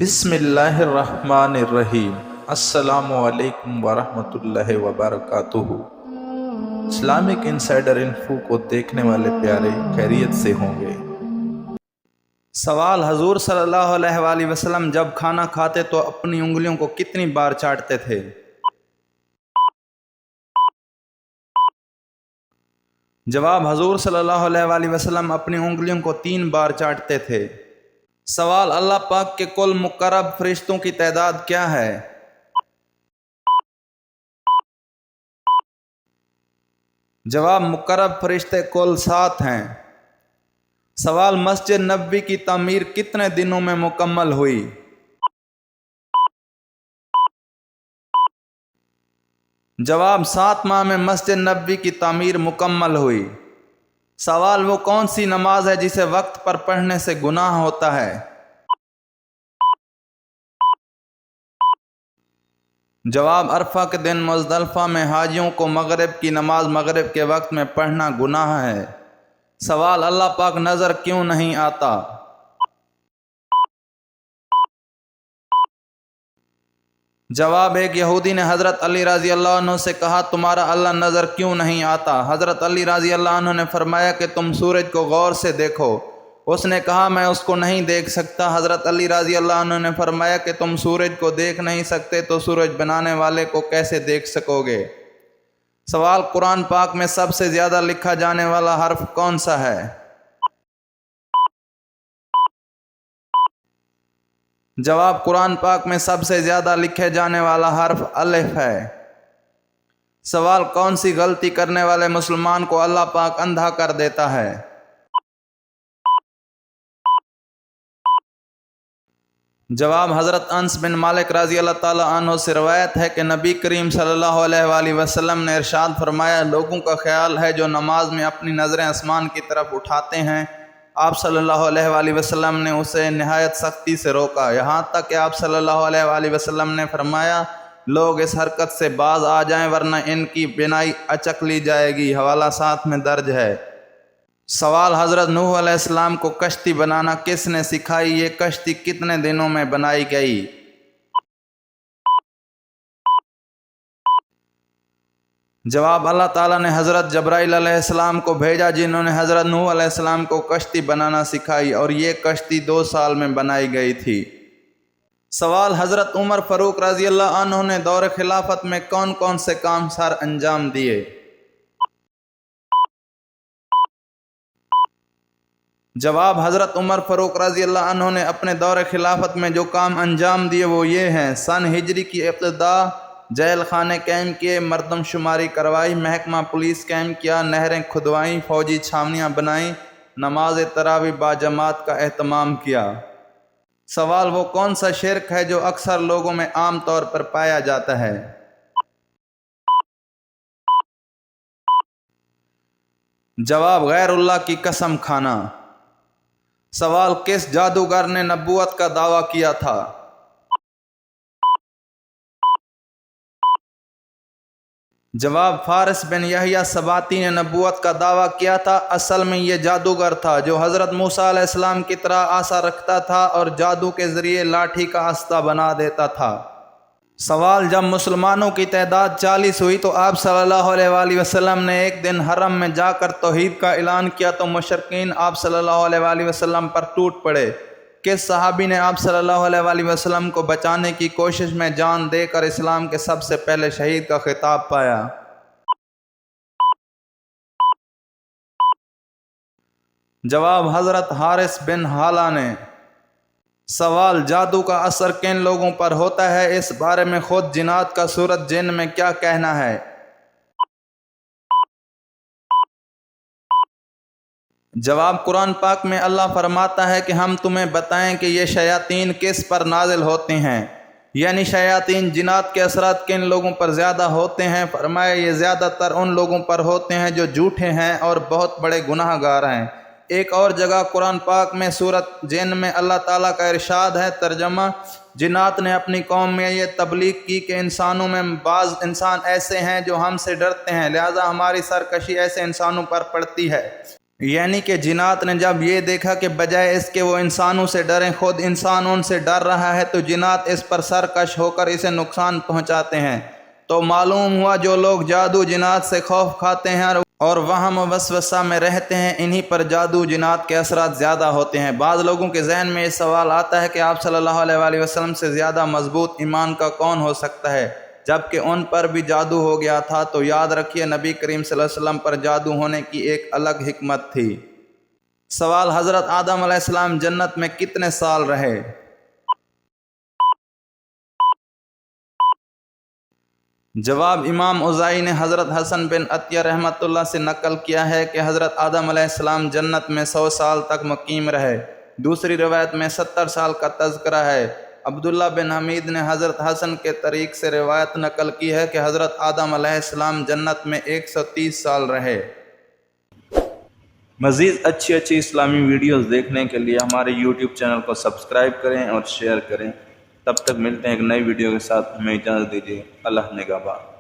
بسم اللہ الرحمن الرحیم۔ السلام علیکم ورحمۃ اللہ وبرکاتہ۔ اسلامک انسائیڈر انفو کو دیکھنے والے پیارے خیریت سے ہوں گے۔ سوال: حضور صلی اللہ علیہ وآلہ وسلم جب کھانا کھاتے تو اپنی انگلیوں کو کتنی بار چاٹتے تھے؟ جواب: حضور صلی اللہ علیہ وآلہ وسلم اپنی انگلیوں کو 3 بار چاٹتے تھے۔ سوال: اللہ پاک کے کل مقرب فرشتوں کی تعداد کیا ہے؟ جواب: مقرب فرشتے کل 7 ہیں۔ سوال: مسجد نبوی کی تعمیر کتنے دنوں میں مکمل ہوئی؟ جواب: 7 ماہ میں مسجد نبوی کی تعمیر مکمل ہوئی۔ سوال: وہ کون سی نماز ہے جسے وقت پر پڑھنے سے گناہ ہوتا ہے؟ جواب: عرفہ کے دن مزدلفہ میں حاجیوں کو مغرب کی نماز مغرب کے وقت میں پڑھنا گناہ ہے۔ سوال: اللہ پاک نظر کیوں نہیں آتا؟ جواب: ایک یہودی نے حضرت علی رضی اللہ عنہ سے کہا تمہارا اللہ نظر کیوں نہیں آتا؟ حضرت علی رضی اللہ عنہ نے فرمایا کہ تم سورج کو غور سے دیکھو۔ اس نے کہا میں اس کو نہیں دیکھ سکتا۔ حضرت علی رضی اللہ عنہ نے فرمایا کہ تم سورج کو دیکھ نہیں سکتے تو سورج بنانے والے کو کیسے دیکھ سکو گے؟ سوال: قرآن پاک میں سب سے زیادہ لکھا جانے والا حرف کون سا ہے؟ جواب: قرآن پاک میں سب سے زیادہ لکھے جانے والا حرف الف ہے۔ سوال: کون سی غلطی کرنے والے مسلمان کو اللہ پاک اندھا کر دیتا ہے؟ جواب: حضرت انس بن مالک رضی اللہ تعالیٰ عنہ سے روایت ہے کہ نبی کریم صلی اللہ علیہ وآلہ وسلم نے ارشاد فرمایا لوگوں کا خیال ہے جو نماز میں اپنی نظریں آسمان کی طرف اٹھاتے ہیں۔ آپ صلی اللہ علیہ وآلہ وسلم نے اسے نہایت سختی سے روکا، یہاں تک کہ آپ صلی اللہ علیہ وآلہ وسلم نے فرمایا لوگ اس حرکت سے باز آ جائیں ورنہ ان کی بینائی اچک لی جائے گی۔ حوالہ 7 میں درج ہے۔ سوال: حضرت نوح علیہ السلام کو کشتی بنانا کس نے سکھائی؟ یہ کشتی کتنے دنوں میں بنائی گئی؟ جواب: اللہ تعالیٰ نے حضرت جبرائیل علیہ السلام کو بھیجا جنہوں نے حضرت نوح علیہ السلام کو کشتی بنانا سکھائی اور یہ کشتی 2 سال میں بنائی گئی تھی۔ سوال: حضرت عمر فاروق رضی اللہ عنہ نے دور خلافت میں کون کون سے کام سر انجام دیے؟ جواب: حضرت عمر فاروق رضی اللہ عنہ نے اپنے دور خلافت میں جو کام انجام دیے وہ یہ ہیں: سن ہجری کی ابتدا جیل خانے قائم کیے، مردم شماری کروائی، محکمہ پولیس قائم کیا، نہریں کھدوائیں، فوجی چھاونیاں بنائیں، نماز تراویح باجماعت کا اہتمام کیا۔ سوال: وہ کون سا شرک ہے جو اکثر لوگوں میں عام طور پر پایا جاتا ہے؟ جواب: غیر اللہ کی قسم کھانا۔ سوال: کس جادوگر نے نبوت کا دعویٰ کیا تھا؟ جواب: فارس بن یحییٰ سباتی نے نبوت کا دعویٰ کیا تھا۔ اصل میں یہ جادوگر تھا جو حضرت موسیٰ علیہ السلام کی طرح عصا رکھتا تھا اور جادو کے ذریعے لاٹھی کا آستہ بنا دیتا تھا۔ سوال: جب مسلمانوں کی تعداد 40 ہوئی تو آپ صلی اللہ علیہ وآلہ وسلم نے ایک دن حرم میں جا کر توحید کا اعلان کیا تو مشرکین آپ صلی اللہ علیہ وآلہ وسلم پر ٹوٹ پڑے۔ کس صحابی نے آپ صلی اللہ علیہ وآلہ وسلم کو بچانے کی کوشش میں جان دے کر اسلام کے سب سے پہلے شہید کا خطاب پایا؟ جواب: حضرت حارث بن حالہ نے۔ سوال: جادو کا اثر کن لوگوں پر ہوتا ہے؟ اس بارے میں خود جنات کا سورۃ جن میں کیا کہنا ہے؟ جواب: قرآن پاک میں اللہ فرماتا ہے کہ ہم تمہیں بتائیں کہ یہ شیاطین کس پر نازل ہوتے ہیں، یعنی شیاطین جنات کے اثرات کن لوگوں پر زیادہ ہوتے ہیں؟ فرمایا یہ زیادہ تر ان لوگوں پر ہوتے ہیں جو جھوٹے ہیں اور بہت بڑے گناہ گار ہیں۔ ایک اور جگہ قرآن پاک میں سورۃ جن میں اللہ تعالیٰ کا ارشاد ہے، ترجمہ: جنات نے اپنی قوم میں یہ تبلیغ کی کہ انسانوں میں بعض انسان ایسے ہیں جو ہم سے ڈرتے ہیں، لہذا ہماری سرکشی ایسے انسانوں پر پڑتی ہے یعنی کہ جنات نے جب یہ دیکھا کہ بجائے اس کے وہ انسانوں سے ڈریں خود انسان ان سے ڈر رہا ہے تو جنات اس پر سرکش ہو کر اسے نقصان پہنچاتے ہیں۔ تو معلوم ہوا جو لوگ جادو جنات سے خوف کھاتے ہیں اور وہم و وسوسہ میں رہتے ہیں انہی پر جادو جنات کے اثرات زیادہ ہوتے ہیں۔ بعض لوگوں کے ذہن میں یہ سوال آتا ہے کہ آپ صلی اللہ علیہ وآلہ وسلم سے زیادہ مضبوط ایمان کا کون ہو سکتا ہے جبکہ ان پر بھی جادو ہو گیا تھا؟ تو یاد رکھیے نبی کریم صلی اللہ علیہ وسلم پر جادو ہونے کی ایک الگ حکمت تھی۔ سوال: حضرت آدم علیہ السلام جنت میں کتنے سال رہے؟ جواب: امام اوزاعی نے حضرت حسن بن عطیہ رحمۃ اللہ سے نقل کیا ہے کہ حضرت آدم علیہ السلام جنت میں 100 سال تک مقیم رہے۔ دوسری روایت میں 70 سال کا تذکرہ ہے۔ عبداللہ بن حمید نے حضرت حسن کے طریق سے روایت نقل کی ہے کہ حضرت آدم علیہ السلام جنت میں 130 سال رہے۔ مزید اچھی اسلامی ویڈیوز دیکھنے کے لیے ہمارے YouTube چینل کو سبسکرائب کریں اور شیئر کریں۔ تب تک ملتے ہیں ایک نئی ویڈیو کے ساتھ، ہمیں اجازت دیجیے۔ اللہ نگہبان۔